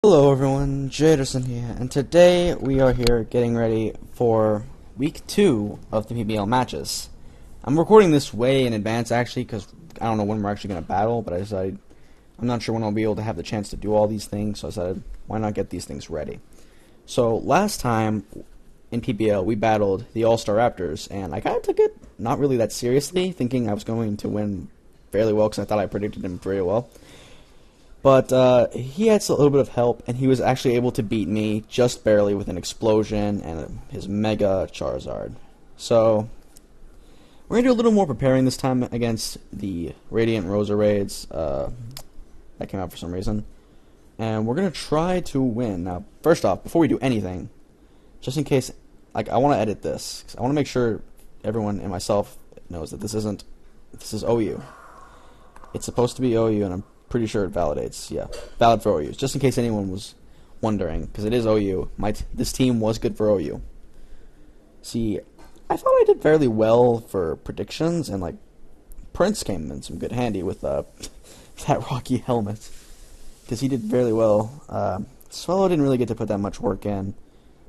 Hello everyone, Jaderson here, and today we are here getting ready for week 2 of the PBL matches. I'm recording this way in advance actually because I don't know when we're actually going to battle, but I decided I'm not sure when I'll be able to have the chance to do all these things, so I decided why not get these things ready. So last time in PBL we battled the All-Star Raptors, and I kind of took it not really that seriously, thinking I was going to win fairly well because I thought I predicted him very well. But he had a little bit of help, and he was actually able to beat me just barely with an explosion and his Mega Charizard. So, we're going to do a little more preparing this time against the Radiant Rosa Raids. That came out for some reason. And we're going to try to win. Now, first off, before we do anything, just in case, I want to edit this. 'Cause I want to make sure everyone and myself knows that this is OU. It's supposed to be OU, and I'm pretty sure it validates. Yeah, valid for OU. Just in case anyone was wondering, because it is OU. This team was good for OU. See, I thought I did fairly well for predictions, and Prince came in some good handy with that Rocky helmet, because he did fairly well. Swallow didn't really get to put that much work in.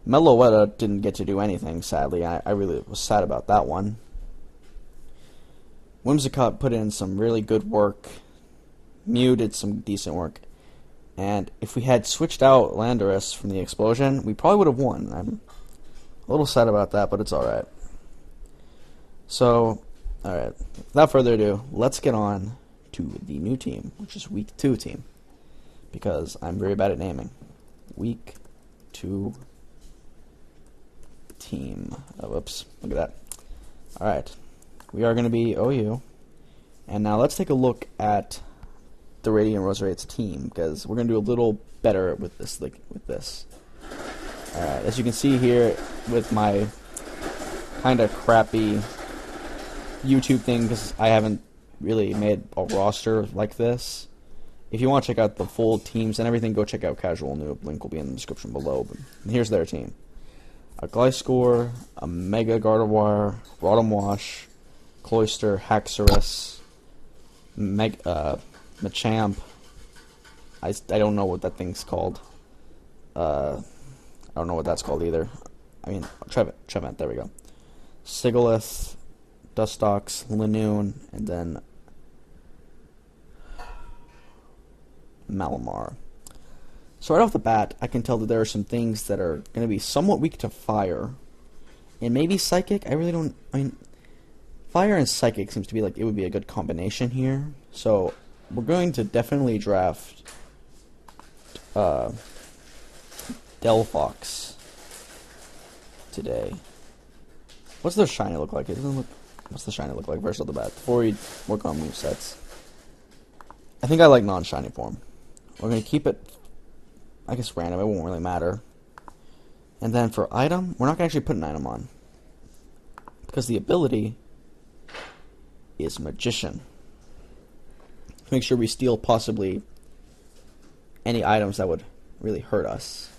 Meloetta didn't get to do anything, sadly. I really was sad about that one. Whimsicott put in some really good work. Mew did some decent work. And if we had switched out Landorus from the explosion, we probably would have won. I'm a little sad about that, but it's alright. So, alright. Without further ado, let's get on to the new team, which is Week 2 team. Because I'm very bad at naming. Week 2 team. Oh, whoops. Look at that. Alright. We are going to be OU. And now let's take a look at the Radiant Rosa Raids team, because we're going to do a little better with this. Alright, as you can see here with my kind of crappy YouTube thing, because I haven't really made a roster like this. If you want to check out the full teams and everything, go check out Casual Noob. Link will be in the description below. But here's their team. A Gliscor, a Mega Gardevoir, Rotom Wash, Cloyster, Haxorus, Machamp. I don't know what that thing's called. I don't know what that's called either. I mean, Trevenant, there we go. Sigilyph, Dustox, Linoone, and then Malamar. So right off the bat, I can tell that there are some things that are going to be somewhat weak to Fire. And maybe Psychic. I mean, Fire and Psychic seems to be it would be a good combination here. So we're going to definitely draft Delphox today. What's their shiny look like? What's the shiny look like first off the bat before we work on movesets? I think I like non-shiny form. We're going to keep it, I guess, random. It won't really matter. And then for item, we're not going to actually put an item on, because the ability is Magician. Make sure we steal possibly any items that would really hurt us.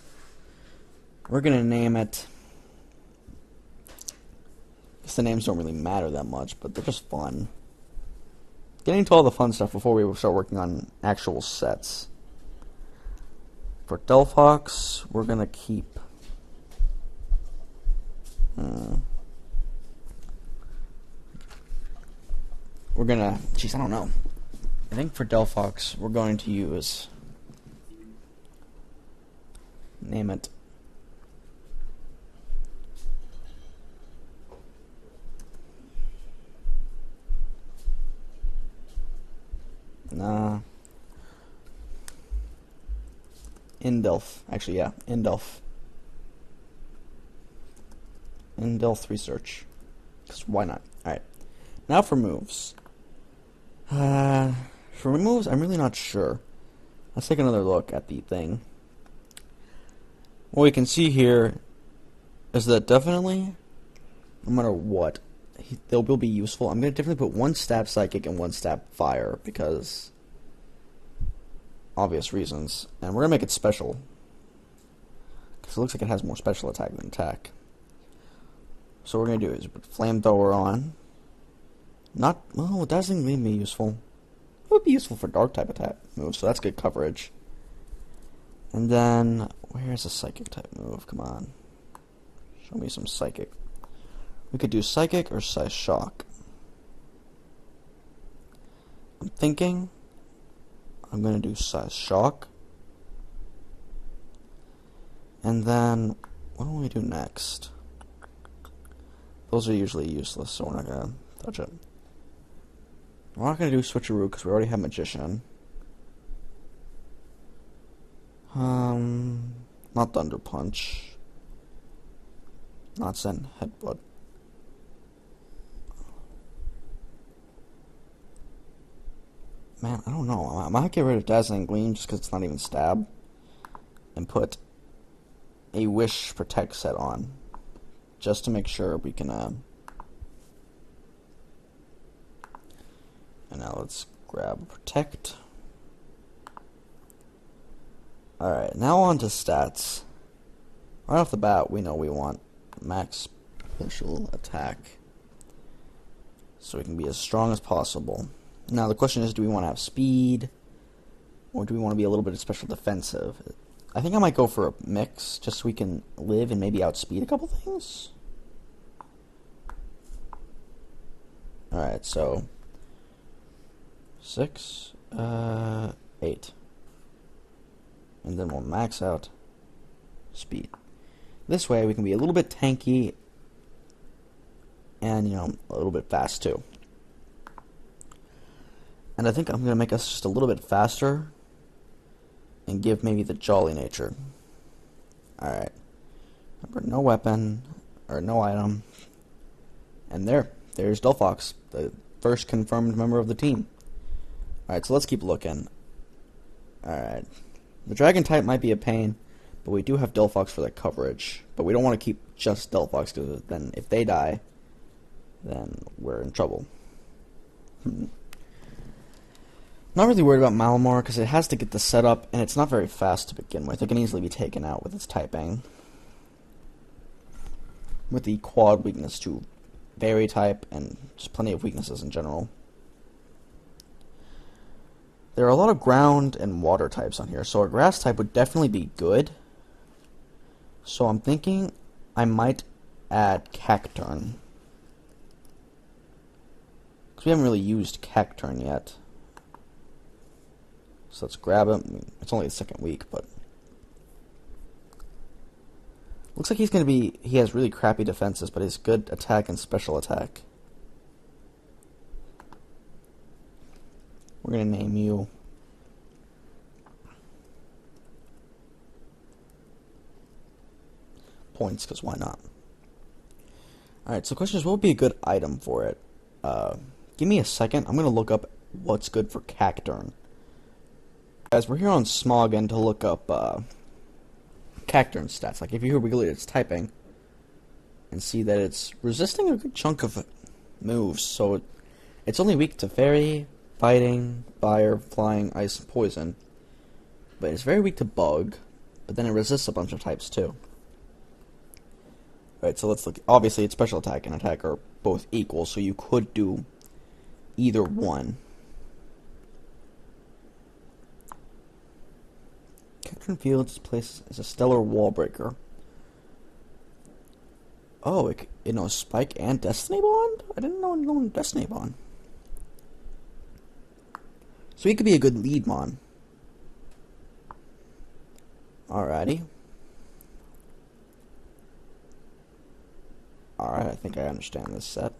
We're going to name it. I guess the names don't really matter that much, but they're just fun. Getting to all the fun stuff before we start working on actual sets. For Delphox, we're going to keep we're going to, jeez, I don't know. I think for Delphox, we're going to use, name it, Indelf. Actually, yeah, Indelf. Indelf Research. Because why not? Alright. Now for moves. For moves, I'm really not sure. Let's take another look at the thing. What we can see here is that definitely, no matter what, they will be useful. I'm going to definitely put one stab Psychic and one stab Fire, because obvious reasons. And we're going to make it special, because it looks like it has more special attack than attack. So what we're going to do is put Flamethrower on. It doesn't really be useful. It would be useful for dark type attack moves, so that's good coverage. And then, where's a psychic type move? Come on. Show me some psychic. We could do psychic or size shock. I'm thinking I'm going to do size shock. And then, what do we do next? Those are usually useless, so we're not going to touch it. We're not going to do switcheroo because we already have magician. Not thunder punch. Not send headbutt. Man, I don't know. I might get rid of Dazzling Gleam just because it's not even stab. And put a Wish Protect set on. Just to make sure we can, And now let's grab Protect. Alright, now on to stats. Right off the bat, we know we want max special attack. So we can be as strong as possible. Now the question is, do we want to have speed? Or do we want to be a little bit of special defensive? I think I might go for a mix, just so we can live and maybe outspeed a couple things. Alright, so 6, 8. And then we'll max out speed. This way we can be a little bit tanky and, a little bit fast too. And I think I'm going to make us just a little bit faster and give maybe the jolly nature. Alright. Remember, no weapon, or no item. And there's Delphox, the first confirmed member of the team. Alright, so let's keep looking. Alright. The dragon type might be a pain, but we do have Delphox for the coverage. But we don't want to keep just Delphox, because then if they die, then we're in trouble. Not really worried about Malamar, because it has to get the setup, and it's not very fast to begin with. It can easily be taken out with its typing. With the quad weakness to Fairy type, and just plenty of weaknesses in general. There are a lot of ground and water types on here, so a grass type would definitely be good. So I'm thinking I might add Cacturn. Because we haven't really used Cacturn yet. So let's grab him. I mean, it's only the second week, but... Looks like he has really crappy defenses, but he's good attack and special attack. We're going to name you Points, because why not? Alright, so the question is, what would be a good item for it? Give me a second. I'm going to look up what's good for Cacturn. Guys, we're here on Smoggin to look up Cacturn stats. Like, if you hear wiggly, it's typing. And see that it's resisting a good chunk of moves. So it's only weak to Fairy, Fighting, Fire, Flying, Ice, and Poison. But it's very weak to Bug. But then it resists a bunch of types too. Alright, so let's look. Obviously, its special attack and attack are both equal, so you could do either one. Cacturn Fields is placed as a stellar wall breaker. Oh, it knows Spike and Destiny Bond? I didn't know it knew Destiny Bond. So he could be a good lead mon. Alrighty. Alright, I think I understand this set.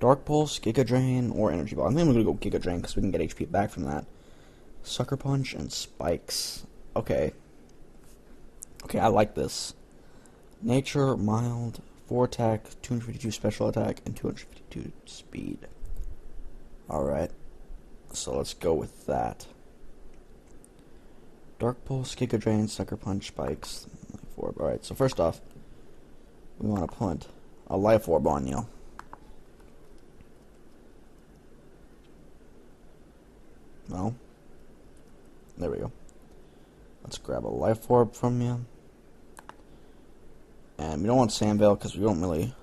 Dark Pulse, Giga Drain, or Energy Ball. I think I'm going to go Giga Drain because we can get HP back from that. Sucker Punch and Spikes. Okay. Okay, I like this. Nature, Mild, 4 attack, 252 special attack, and 252 speed. Alright. So let's go with that. Dark Pulse, Giga Drain, Sucker Punch, Spikes, Life Orb. Alright, so first off, we want to put a Life Orb on you. No? There we go. Let's grab a Life Orb from you. And we don't want Sandvale because we don't really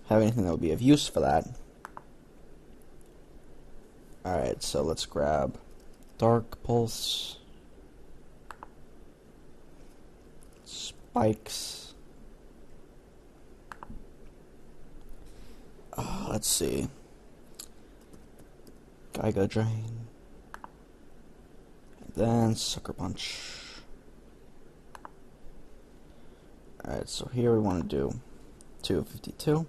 have anything that would be of use for that. Alright, so let's grab Dark Pulse. Spikes. Let's see. Geiga Drain. And then Sucker Punch. Alright, so here we want to do 252.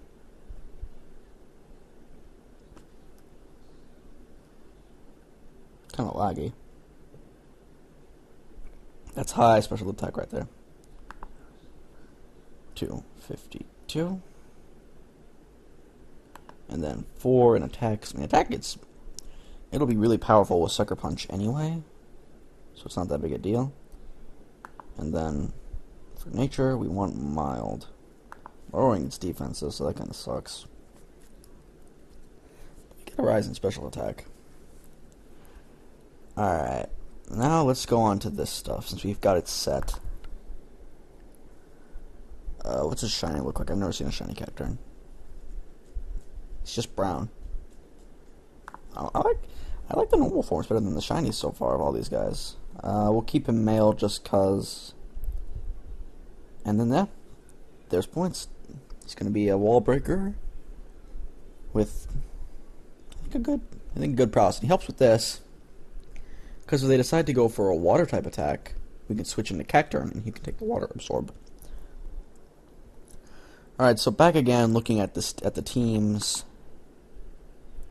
Kind of laggy. That's high special attack right there. 252. And then 4 in attacks. I mean, it'll be really powerful with Sucker Punch anyway, so it's not that big a deal. And then for nature, we want mild. Lowering its defenses, so that kind of sucks. Get a rise in special attack. Alright, now let's go on to this stuff, since we've got it set. What's his shiny look like? I've never seen a shiny Cacturne. It's just brown. I like the normal forms better than the shinies so far of all these guys. We'll keep him male just cause. And then yeah, there's points. He's gonna be a wall breaker with I think good prowess. And he helps with this because if they decide to go for a water type attack, we can switch into Cacturne and he can take the water absorb. All right, so back again, looking at the teams.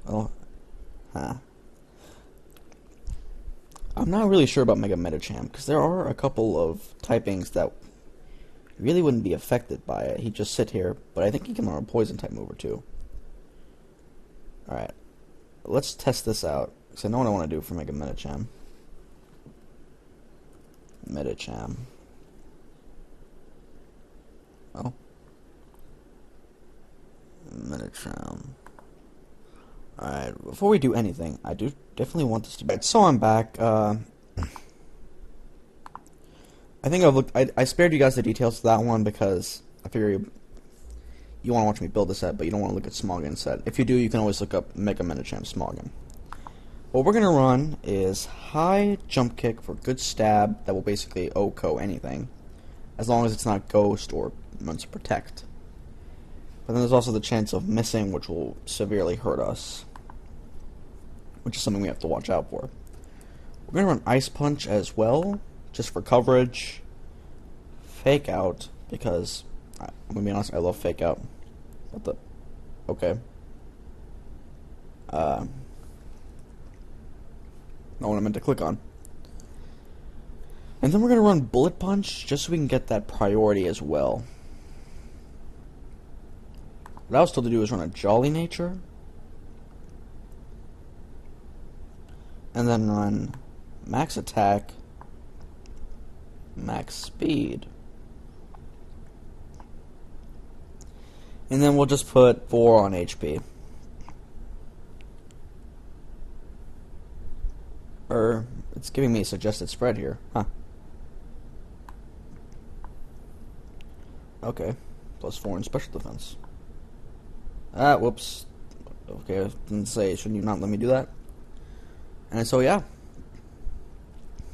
Oh, I'm not really sure about Mega Medicham because there are a couple of typings that really wouldn't be affected by it. He'd just sit here, but I think he can learn a poison type move or two. All right, let's test this out because I know what I want to do for Mega Medicham. Medicham. Oh. Medicham. Alright, before we do anything, I do definitely want this to be... So I'm back, I think I've looked... I spared you guys the details to that one because I figure you want to watch me build the set, but you don't want to look at Smogon's set. If you do, you can always look up Mega Medicham Smogon. What we're going to run is high jump kick for good stab that will basically OHKO anything, as long as it's not Ghost or runs Protect. But then there's also the chance of missing, which will severely hurt us, which is something we have to watch out for. We're going to run Ice Punch as well, just for coverage. Fake Out, because, I'm going to be honest, I love Fake Out. What the... Okay. Not what I meant to click on. And then we're going to run Bullet Punch, just so we can get that priority as well. What I was told to do is run a Jolly Nature, and then run Max Attack, Max Speed. And then we'll just put 4 on HP. It's giving me a suggested spread here. Huh. Okay. Plus 4 in special defense. Whoops. Okay, I didn't say, shouldn't you not let me do that? And so, yeah.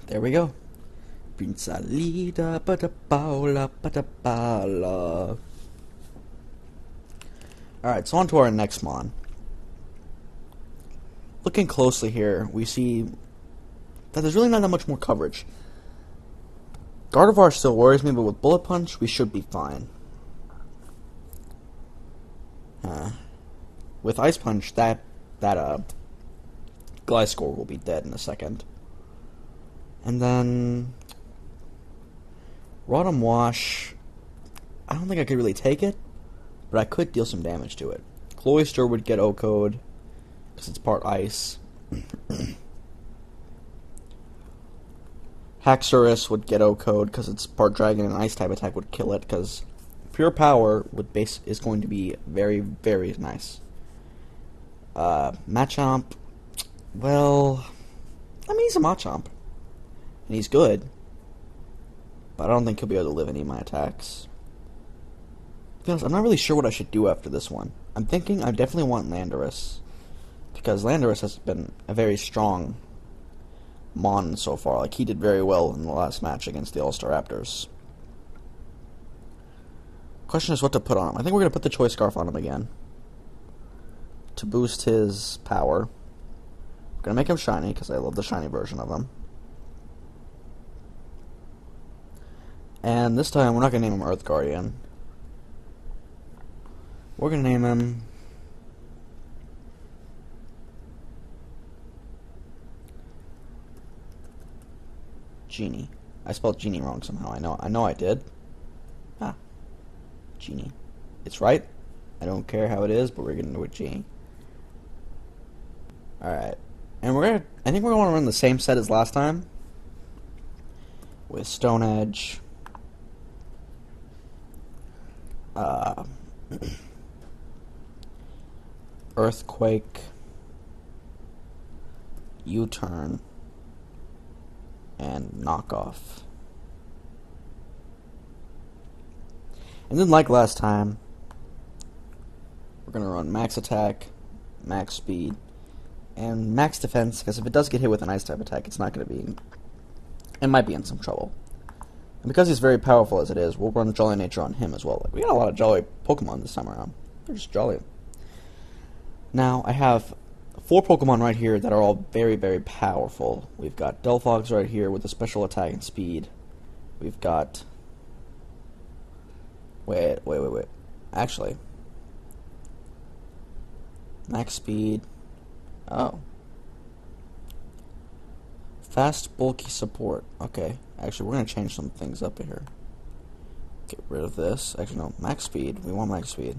There we go. Pinsalida patapala patapala. Alright, so on to our next mon. Looking closely here, we see that there's really not that much more coverage. Gardevoir still worries me, but with Bullet Punch, we should be fine. With Ice Punch, that Gliscor will be dead in a second. And then Rotom Wash, I don't think I could really take it, but I could deal some damage to it. Cloyster would get OHKO'd, because it's part Ice. Haxorus would get OHKO'd, because it's part Dragon, and Ice type attack would kill it, because Pure Power is going to be very, very nice. Machamp, well, I mean, he's a Machamp, and he's good, but I don't think he'll be able to live any of my attacks. To be honest, I'm not really sure what I should do after this one. I'm thinking I definitely want Landorus, because Landorus has been a very strong Mon so far. Like, he did very well in the last match against the All-Star Raptors. Question is what to put on him. I think we're going to put the Choice Scarf on him again to boost his power. I'm going to make him shiny because I love the shiny version of him. And this time we're not going to name him Earth Guardian. We're going to name him Genie. I spelled Genie wrong somehow. I know I did. Genie. It's right. I don't care how it is, but we're gonna do it Genie. Alright. And I think we're gonna run the same set as last time. With Stone Edge. Earthquake. U-turn. And knockoff. And then, like last time, we're going to run max attack, max speed, and max defense, because if it does get hit with an ice type attack, it's not going to be... It might be in some trouble. And because he's very powerful as it is, we'll run Jolly Nature on him as well. Like, we got a lot of Jolly Pokemon this time around. They're just jolly. Now, I have 4 Pokemon right here that are all very, very powerful. We've got Delphox right here with a special attack and speed. We've got... Wait. Actually. Max speed. Oh. Fast, bulky support. Okay. Actually, we're going to change some things up here. Get rid of this. Actually, no. Max speed. We want max speed.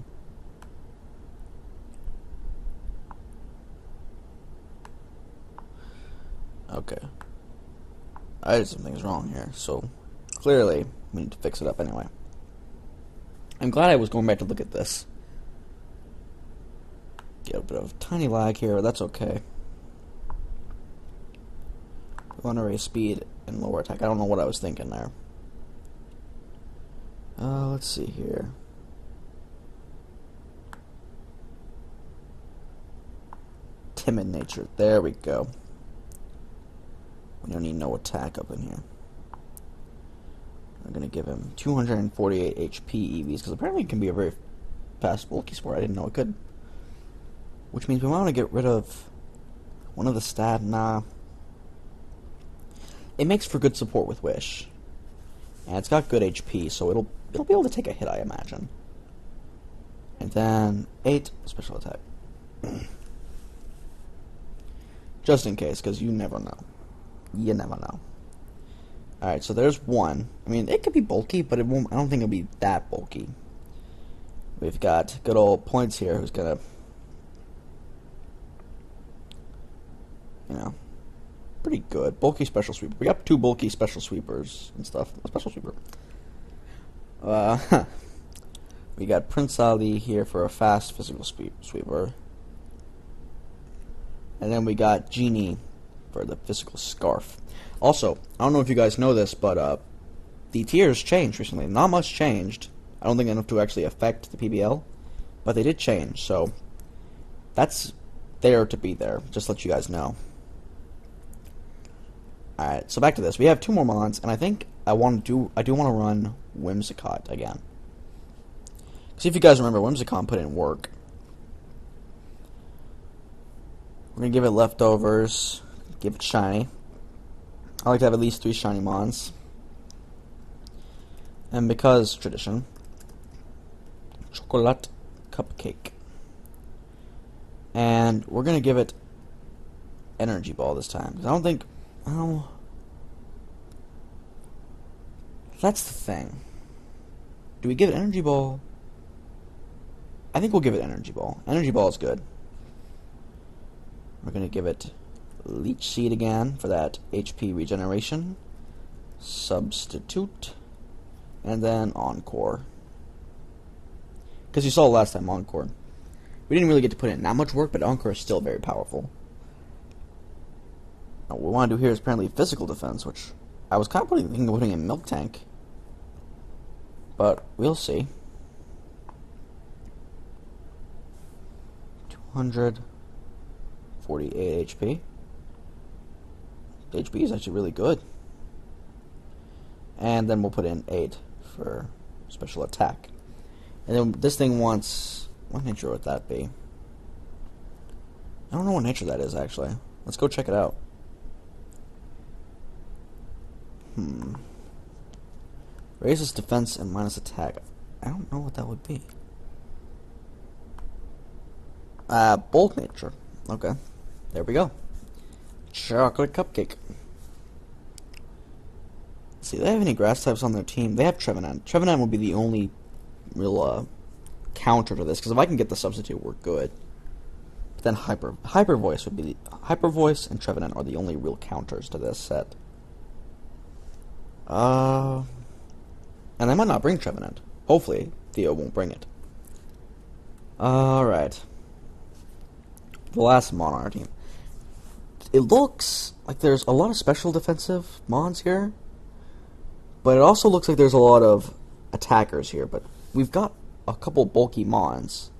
Okay. I did some things wrong here, so clearly we need to fix it up anyway. I'm glad I was going back to look at this. Get a bit of tiny lag here, but that's okay. We want to raise speed and lower attack. I don't know what I was thinking there. Let's see here. Timid nature. There we go. We don't need no attack up in here. I'm going to give him 248 HP EVs, because apparently it can be a very fast bulky sport. I didn't know it could. Which means we want to get rid of one of the stat. Nah. It makes for good support with Wish. And it's got good HP, so it'll be able to take a hit, I imagine. And then 8 special attack. Just in case, because you never know. You never know. Alright, so there's one. I mean, it could be bulky, but it won't. I don't think it'll be that bulky. We've got good old Points here, who's gonna, you know, pretty good. Bulky special sweeper. We got 2 bulky special sweepers and stuff. A special sweeper. We got Prince Ali here for a fast physical sweeper. And then we got Genie for the physical scarf. Also, I don't know if you guys know this, but the tiers changed recently. Not much changed. I don't think enough to actually affect the PBL, but they did change, so that's there to be there. Just to let you guys know. Alright, so back to this. We have 2 more mons, and I think I do want to run Whimsicott again. See if you guys remember, Whimsicott put in work. We're going to give it leftovers, give it shiny. I like to have at least 3 shiny mons. And because tradition, chocolate cupcake. And we're going to give it energy ball this time. Because I don't think, well, that's the thing. Do we give it energy ball? I think we'll give it energy ball. Energy ball is good. We're going to give it Leech Seed again for that HP regeneration. Substitute. And then Encore. Because you saw last time, Encore. We didn't really get to put in that much work, but Encore is still very powerful. Now, what we want to do here is apparently physical defense, which I was kind of thinking of putting in Milk Tank. But we'll see. 248 HP. HB is actually really good. And then we'll put in 8 for special attack. And then this thing wants... What nature would that be? I don't know what nature that is, actually. Let's go check it out. Raises defense and minus attack. I don't know what that would be. Bold nature. Okay. There we go. Chocolate cupcake. Let's see, do they have any grass types on their team? They have Trevenant. Trevenant will be the only real counter to this, because if I can get the substitute, we're good. But then Hyper Voice would be the Hyper Voice and Trevenant are the only real counters to this set. And they might not bring Trevenant. Hopefully, Theo won't bring it. Alright. The last Mon on our team. It looks like there's a lot of special defensive Mons here, but it also looks like there's a lot of attackers here, but we've got a couple bulky Mons.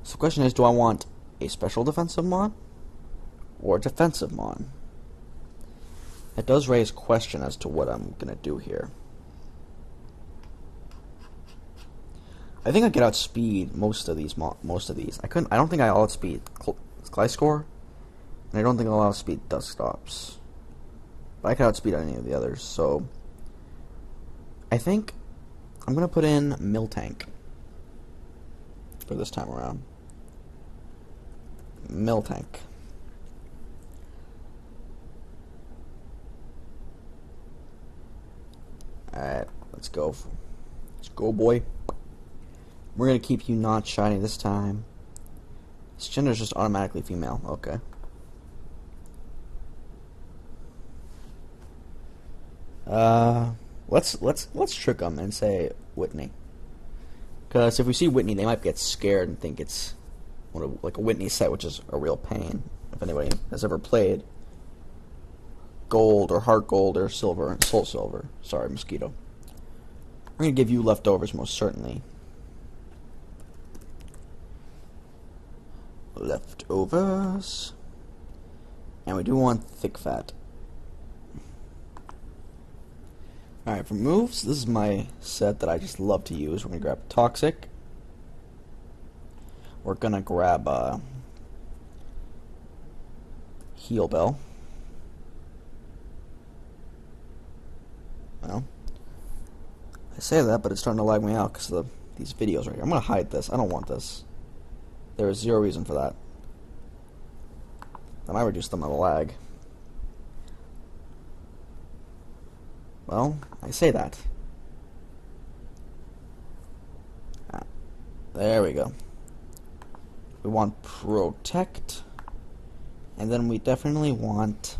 So the question is, do I want a special defensive Mon or a defensive Mon? It does raise question as to what I'm going to do here. I think I could outspeed most of these. I don't think I outspeed Gliscor, and I don't think I'll outspeed Duskstops. But I could outspeed any of the others, so I think I'm gonna put in Miltank for this time around. Miltank. Alright, let's go. Let's go, boy. We're gonna keep you not shiny this time. This gender is just automatically female. Okay. Let's trick them and say Whitney. Because if we see Whitney, they might get scared and think it's like a Whitney set, which is a real pain. If anybody has ever played Gold or Heart Gold or Silver and Soul Silver. Sorry, Mosquito. We're gonna give you leftovers most certainly. Leftovers. And we do want thick fat. Alright, for moves, this is my set that I just love to use. We're going to grab Toxic. We're going to grab Heal Bell. Well, I say that, but it's starting to lag me out because of these videos right here. I'm going to hide this. I don't want this. There is zero reason for that. That might reduce the amount of lag. Well, I say that. There we go. We want Protect. And then we definitely want...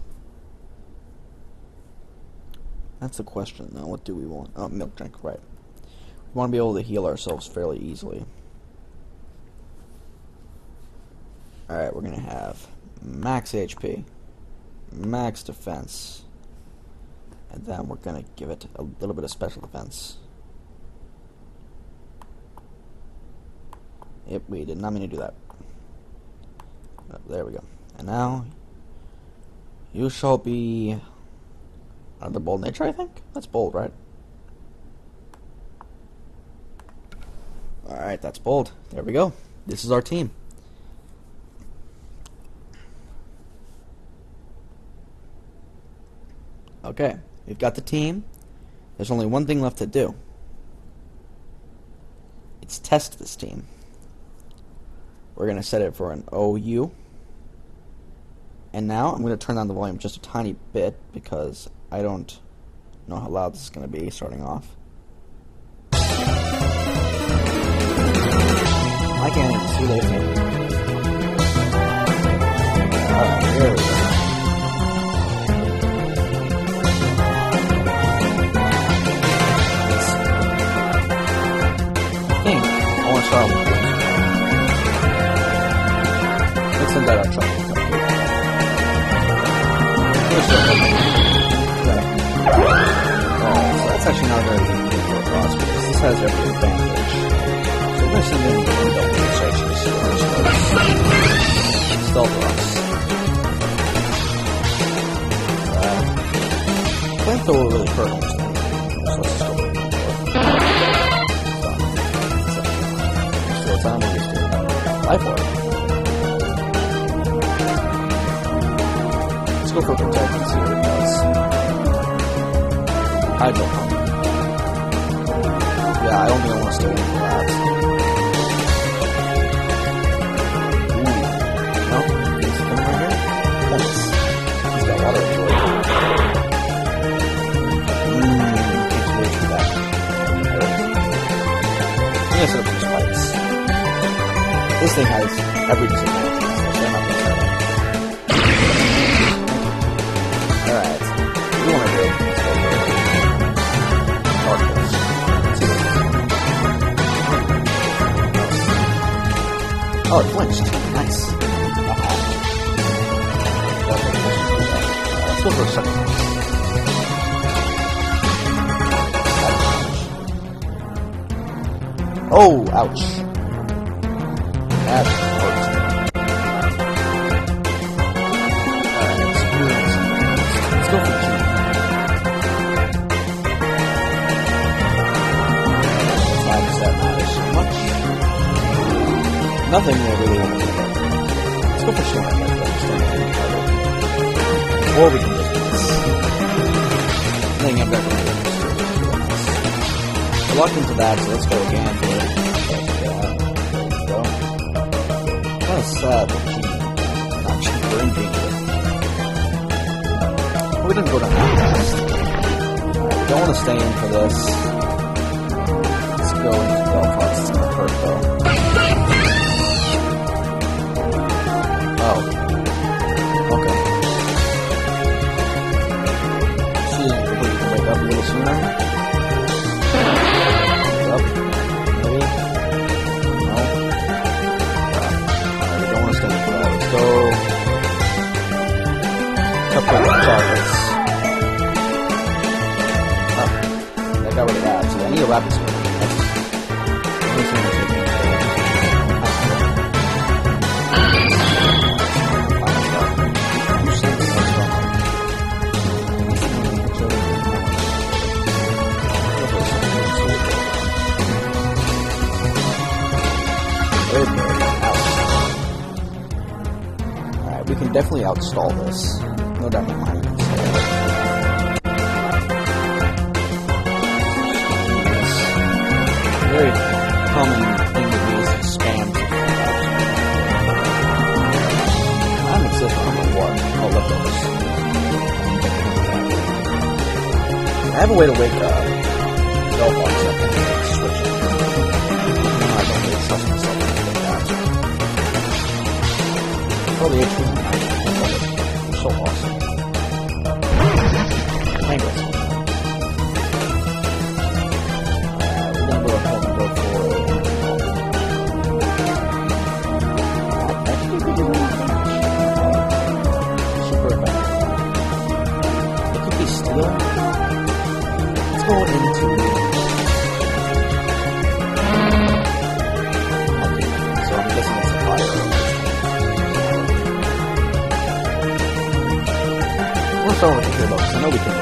That's the question, now. What do we want? Oh, Milk Drink, right. We want to be able to heal ourselves fairly easily. Alright, we're going to have max HP, max defense, and then we're going to give it a little bit of special defense. Yep, we did not mean to do that. Oh, there we go. And now, you shall be another bold nature, I think? That's bold, right? Alright, that's bold. There we go. This is our team. Okay, we've got the team. There's only one thing left to do. It's test this team. We're going to set it for an OU. And now I'm going to turn down the volume just a tiny bit because I don't know how loud this is going to be starting off. I can't even see this. There we go. I want to start with this. Let's send that out. So that's actually not a very good thing for us because this has every advantage. So we're going to send in the window research stealth rocks. go really hurt almost anything. So let's just go for it. Still time, we'll just do it. Fly for it. Let's go for protect and see what it does. Hydro pump. Yeah, I don't think I want to stay in for that. Ooh. No? He's coming right here? Nice. He's got water in the way. Takes way too back. I'm gonna set up some spikes. This thing has every disadvantage, so I'm not gonna try that. Alright. What do you want to do? Darkness. Oh, it flinched. Nice. Let's go for a second. Oh, ouch. That hurt. Alright, let's go for the G. That matters so much. Nothing will really want to do. Let's go for Storm. Or we can just do this. I think I'm definitely going to do this. Reluctant to that, so let's go again for it. There we go. Kind of sad that not cheap, we're in danger. We didn't go down that fast. Alright, we don't want to stay in for this. Let's go into Belfast. It's going to hurt though. Oh. Okay. See if we can wake up a little sooner. Wake up. Maybe. No. Alright, we don't want to stay in for that. Let's go. Couple of targets. Oh. That got rid of that. So I need a rapid swing. Alright, we can definitely outstall this. No doubt in my mind. Very common thing to do is spam. I'm excited on what? Oh, leftovers. I have a way to wake up. Belfast up and switch it. I don't really trust myself to do that. Probably HP. So awesome. Tanglers. We're gonna go ahead and go for super effective. It could be steel. Let's go into so I'm guessing it's a fire. We'll start with the turbo, because I know we can go.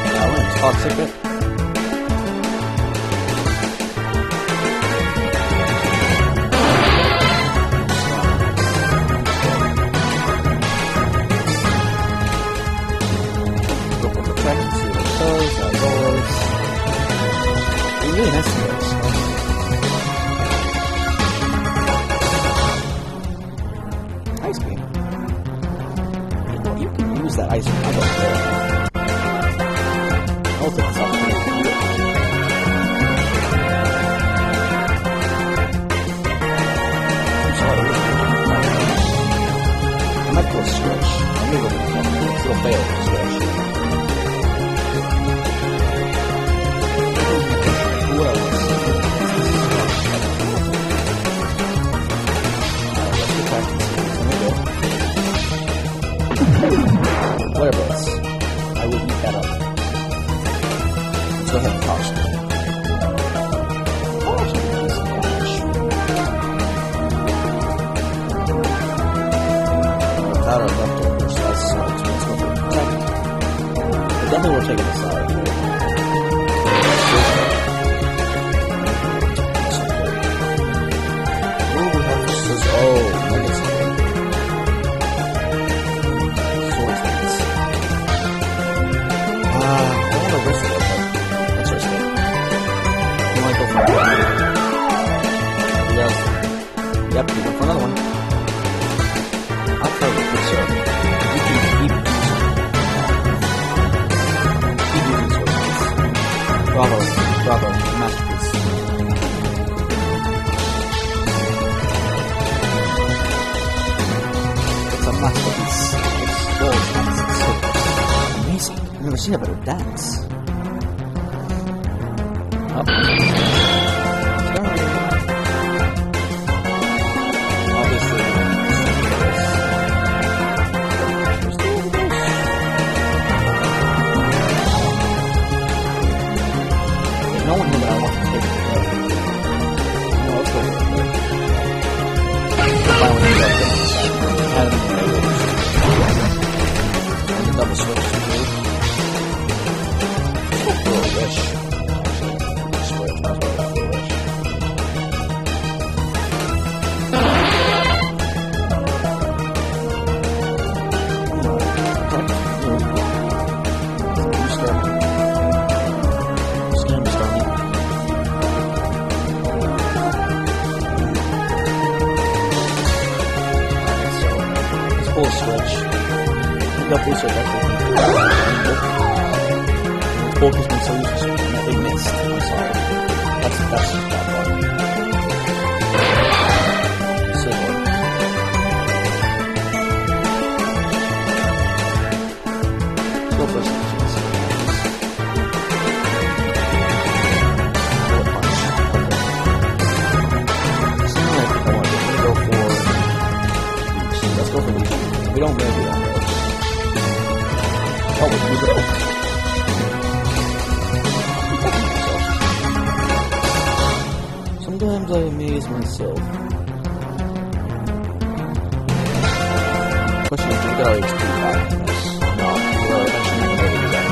We're going to toxic it. Go for protect, see what it does, as always. It's really nice to get this. Ice beam. Well, you can use that ice beam. I don't care. I don't think it's up to you. I'm sorry. I might go switch. I'm gonna go with the it'll fail to switch. What else? Let's get back to see. Flare Blitz. side or leftovers, so that's smart. So let's go for protect. But definitely we're taking the side. Ooh, we have scissors. Oh, mega sword. Sword stance. I don't want to risk it, but let's risk it. You might go for it. Yes. Yep, you went for another one. I'll tell you, good sir. You can keep using sword stance. Bravo, bravo, masterpiece. It's a masterpiece. It's sword stance. It's so amazing. I've never seen a better dance. Oh. Obviously, there's no one here that I want to take it. No, let's go for it. Finally, we got to get and the double switch to move. Let's go for a wish. Switch, might as well go for a wish. Full switch. Got full switch actually. Focus me so useless. They missed. I'm sorry. That's just bad luck. Silver. Let's go for a second. Let's go for these. We don't really do that. Oh, we move it over. Sometimes I amaze myself. Question is, do we get our HP back from this? No, we are eventually going to do that.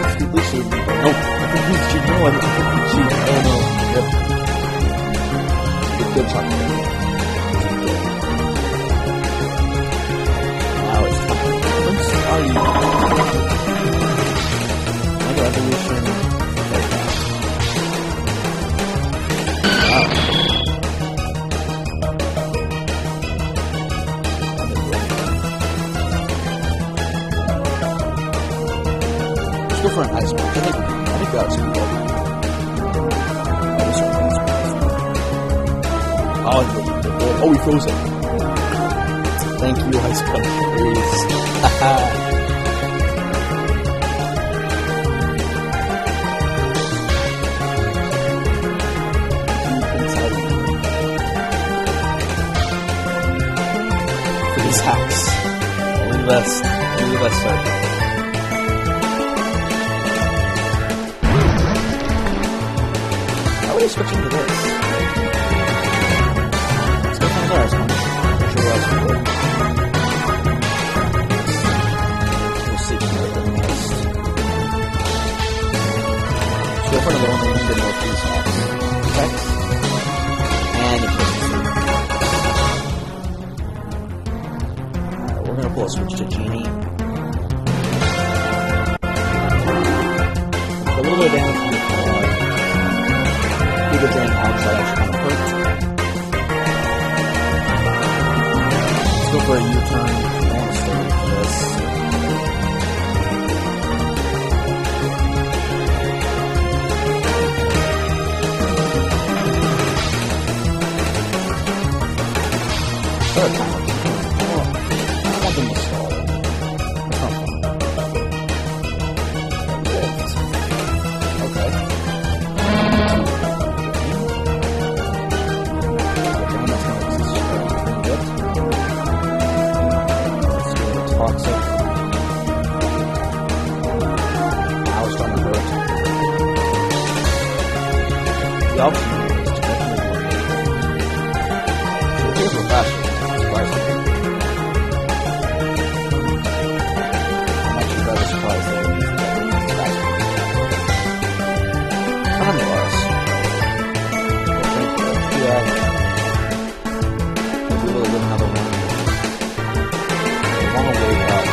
At least we no, I think we cheat. No, I think we cheat. Oh no. Yep. Good shot. Are you? Mega evolution. Wow. Let's go for an ice punch. I think that's good. Oh, we froze it. Thank you, ice punch. Haha. For these hacks. Only the best. Only the best start. How are we switching to this? Let's go from there, I'm sure we're also good. Go for another one, we can get more free slots. Protect. And efficiency. Alright, we're gonna pull a switch to Genie. A little bit of damage from the car. Do the drain outside, actually kind of hurt. Let's go for a U-turn. I want to stay with this. Third time. I want them to stall. Okay. Toxic. Now it's starting to hurt. The option is to definitely work. So here's what faster. able to get another one. I want to wake up.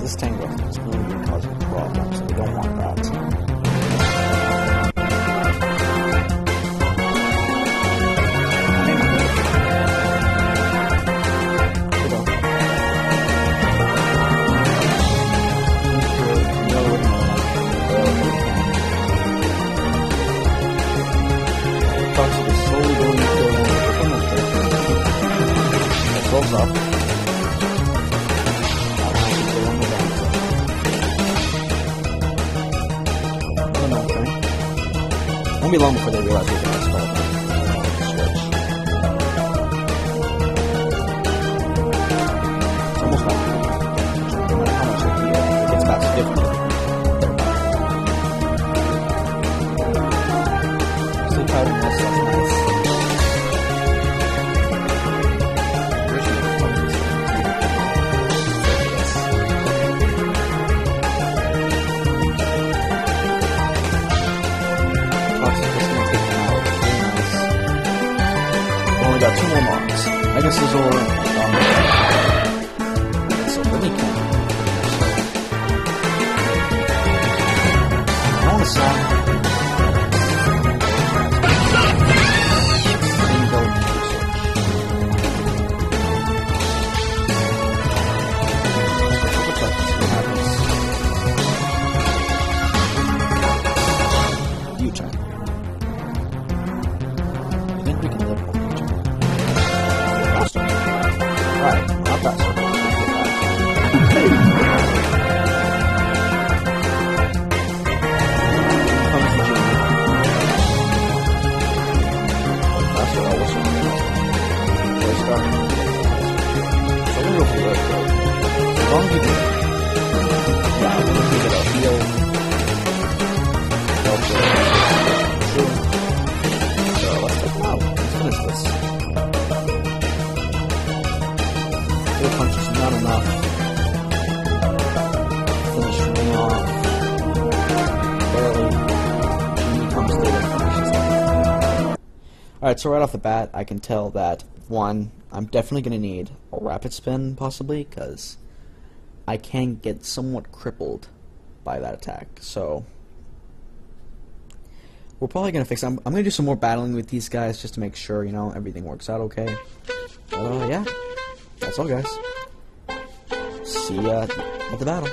This tangle is really causing problems, so we don't want that. Up. Won't be long before they realize they can install that switch. It's almost not no matter how much they feel, it gets past 50. Sleep powder has such nice. Got 2 more marks. I guess these are so really cool. I want to sound you check. I think we can live with you check. Alright, not that sort. Punches not enough. Finish me off. Barely. He comes through and finishes it. Alright, so right off the bat, I can tell that, one, I'm definitely going to need a rapid spin, possibly, because I can get somewhat crippled by that attack. So, we're probably going to fix it. I'm going to do some more battling with these guys just to make sure, you know, everything works out okay. But, yeah. That's all, guys. See ya at the battle.